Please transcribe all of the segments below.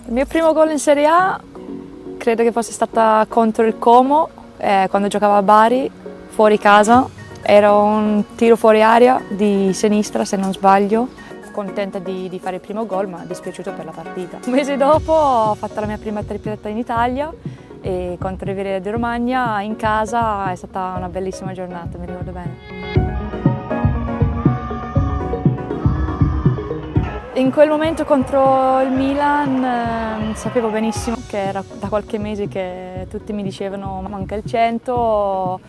Il mio primo gol in Serie A credo che fosse stata contro il Como, quando giocavo a Bari, fuori casa. Era un tiro fuori area di sinistra, se non sbaglio. Contenta di fare il primo gol, ma dispiaciuto per la partita. Un mese dopo ho fatto la mia prima tripletta in Italia e contro il Riviera di Romagna in casa. È stata una bellissima giornata, mi ricordo bene. In quel momento contro il Milan sapevo benissimo che era da qualche mese che tutti mi dicevano manca il 100.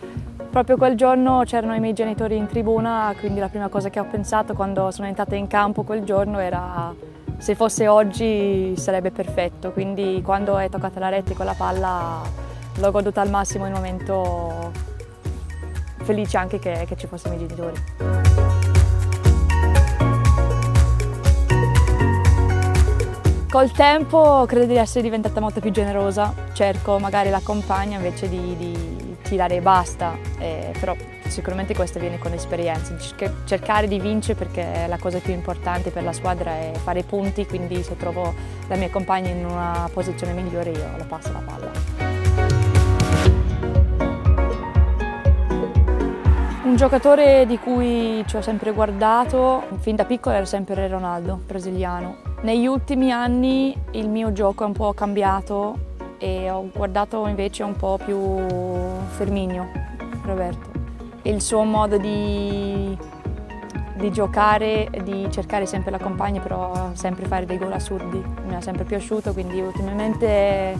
Proprio quel giorno c'erano i miei genitori in tribuna, quindi la prima cosa che ho pensato quando sono entrata in campo quel giorno era se fosse oggi sarebbe perfetto. Quindi quando è toccata la rete con la palla l'ho goduta al massimo, il momento felice anche che ci fossero i miei genitori. Col tempo credo di essere diventata molto più generosa, cerco magari la compagna invece di tirare e basta, però sicuramente questo viene con l'esperienza, cercare di vincere perché la cosa più importante per la squadra è fare punti, quindi se trovo la mia compagna in una posizione migliore io la passo la palla. Un giocatore di cui ci ho sempre guardato, fin da piccola era sempre Ronaldo, brasiliano. Negli ultimi anni il mio gioco è un po' cambiato e ho guardato invece un po' più Firmino, Roberto. Il suo modo di giocare, di cercare sempre la compagna, però sempre fare dei gol assurdi, mi è sempre piaciuto, quindi ultimamente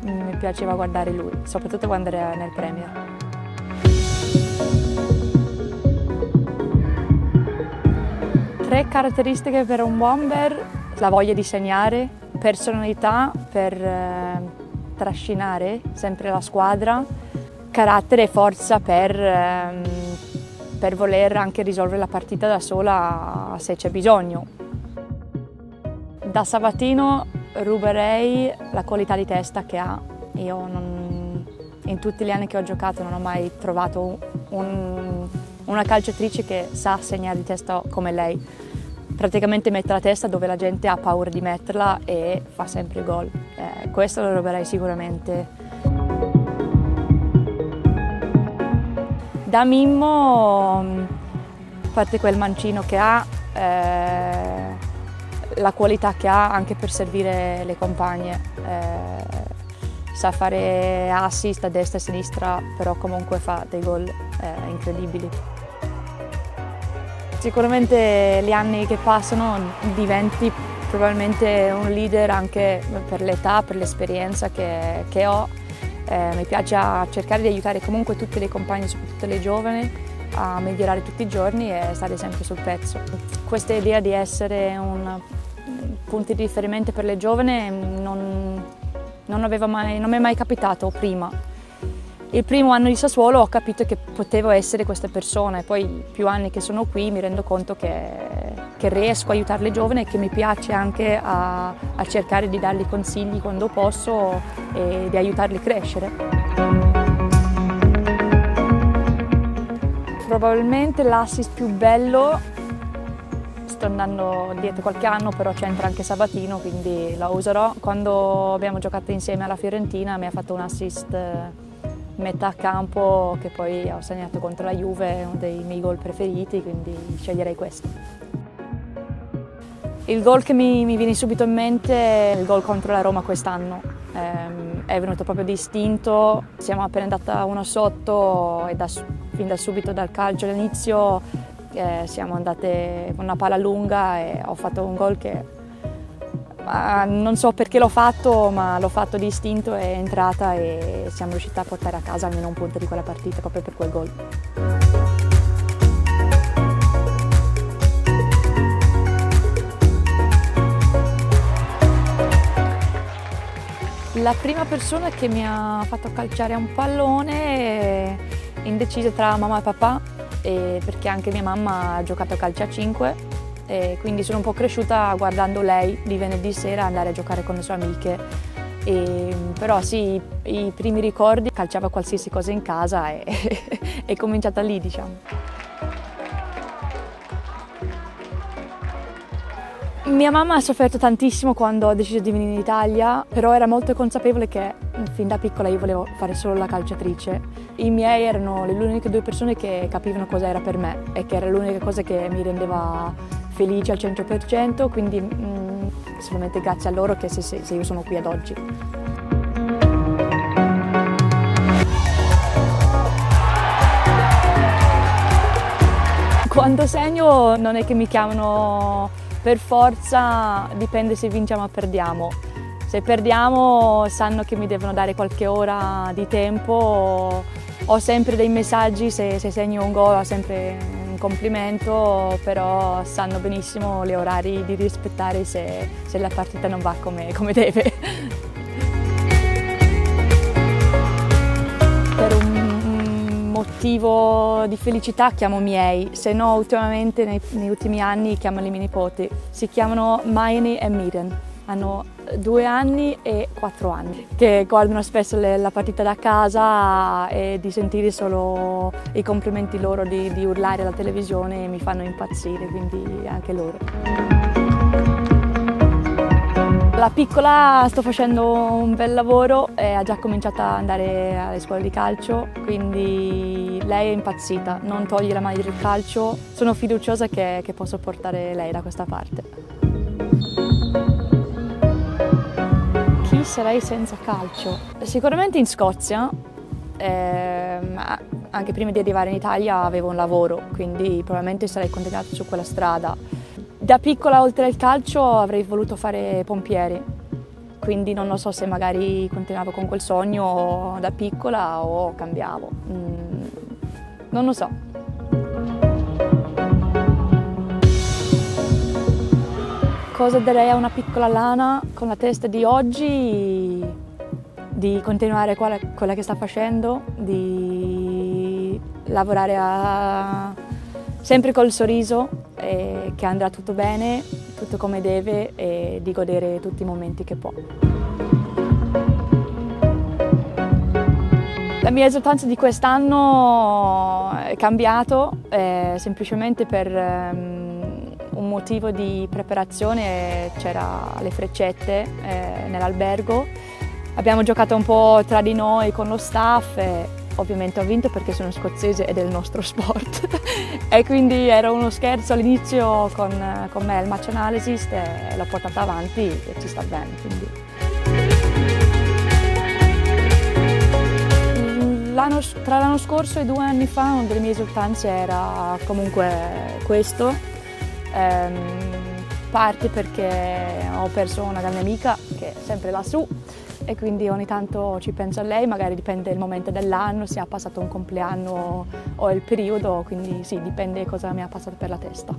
mi piaceva guardare lui, soprattutto quando era nel Premier. Tre caratteristiche per un bomber: la voglia di segnare, personalità per trascinare sempre la squadra, carattere e forza per voler anche risolvere la partita da sola se c'è bisogno. Da Sabatino ruberei la qualità di testa che ha. In tutti gli anni che ho giocato non ho mai trovato una calciatrice che sa segnare di testa come lei. Praticamente mette la testa dove la gente ha paura di metterla e fa sempre gol. Questo lo ruberei sicuramente. Da Mimmo, a parte quel mancino che ha, la qualità che ha anche per servire le compagne. Sa fare assist a destra e a sinistra, però comunque fa dei gol incredibili. Sicuramente gli anni che passano diventi probabilmente un leader anche per l'età, per l'esperienza che ho. Mi piace cercare di aiutare comunque tutte le compagne, soprattutto le giovani, a migliorare tutti i giorni e stare sempre sul pezzo. Questa idea di essere un punto di riferimento per le giovani non mi è mai capitato prima. Il primo anno di Sassuolo ho capito che potevo essere questa persona e poi più anni che sono qui mi rendo conto che riesco a aiutare le giovani e che mi piace anche a cercare di dargli consigli quando posso e di aiutarli a crescere. Probabilmente l'assist più bello, sto andando dietro qualche anno, però c'entra anche Sabatino, quindi la userò. Quando abbiamo giocato insieme alla Fiorentina mi ha fatto un assist metà campo che poi ho segnato contro la Juve, è uno dei miei gol preferiti, quindi sceglierei questo. Il gol che mi viene subito in mente è il gol contro la Roma quest'anno. È venuto proprio d'istinto, siamo appena andata 1 sotto e fin da subito dal calcio all'inizio siamo andate con una palla lunga e ho fatto un gol che non so perché l'ho fatto, ma l'ho fatto di istinto, è entrata e siamo riusciti a portare a casa almeno un punto di quella partita proprio per quel gol. La prima persona che mi ha fatto calciare un pallone, indecisa tra mamma e papà, perché anche mia mamma ha giocato a calcio a 5. E quindi sono un po' cresciuta guardando lei di venerdì sera andare a giocare con le sue amiche. Però sì, i primi ricordi, calciava qualsiasi cosa in casa e è cominciata lì, diciamo. Mia mamma ha sofferto tantissimo quando ho deciso di venire in Italia, però era molto consapevole che fin da piccola io volevo fare solo la calciatrice. I miei erano le uniche due persone che capivano cosa era per me e che era l'unica cosa che mi rendeva felice al 100%, quindi solamente grazie a loro che se io sono qui ad oggi. Quando segno non è che mi chiamano per forza, dipende se vinciamo o perdiamo. Se perdiamo sanno che mi devono dare qualche ora di tempo, ho sempre dei messaggi, se segno un gol ho sempre un complimento, però sanno benissimo gli orari di rispettare se la partita non va come deve. Per un motivo di felicità chiamo miei, se no ultimamente negli ultimi anni chiamo i miei nipoti. Si chiamano Maini e Miren, hanno 2 anni e 4 anni, che guardano spesso la partita da casa e di sentire solo i complimenti loro, di urlare alla televisione mi fanno impazzire, quindi anche loro. La piccola sto facendo un bel lavoro e ha già cominciato ad andare alle scuole di calcio, quindi lei è impazzita, non toglie la maglia del calcio, sono fiduciosa che posso portare lei da questa parte. Chi sarei senza calcio? Sicuramente in Scozia, anche prima di arrivare in Italia avevo un lavoro, quindi probabilmente sarei continuata su quella strada. Da piccola, oltre al calcio, avrei voluto fare pompieri, quindi non lo so se magari continuavo con quel sogno da piccola o cambiavo, non lo so. Cosa darei a una piccola Lana con la testa di oggi? Di continuare quella che sta facendo, di lavorare sempre col sorriso, che andrà tutto bene, tutto come deve e di godere tutti i momenti che può. La mia esultanza di quest'anno è cambiato semplicemente per un motivo di preparazione, c'era le freccette nell'albergo. Abbiamo giocato un po' tra di noi con lo staff e ovviamente ho vinto perché sono scozzese ed è il nostro sport e quindi era uno scherzo all'inizio con me il match analysis e l'ho portata avanti e ci sta bene. Quindi. Tra l'anno scorso e 2 anni fa una delle mie esultanze era comunque questo, parte perché ho perso una grande amica che è sempre lassù e quindi ogni tanto ci penso a lei, magari dipende il momento dell'anno, se ha passato un compleanno o il periodo, quindi sì, dipende cosa mi ha passato per la testa.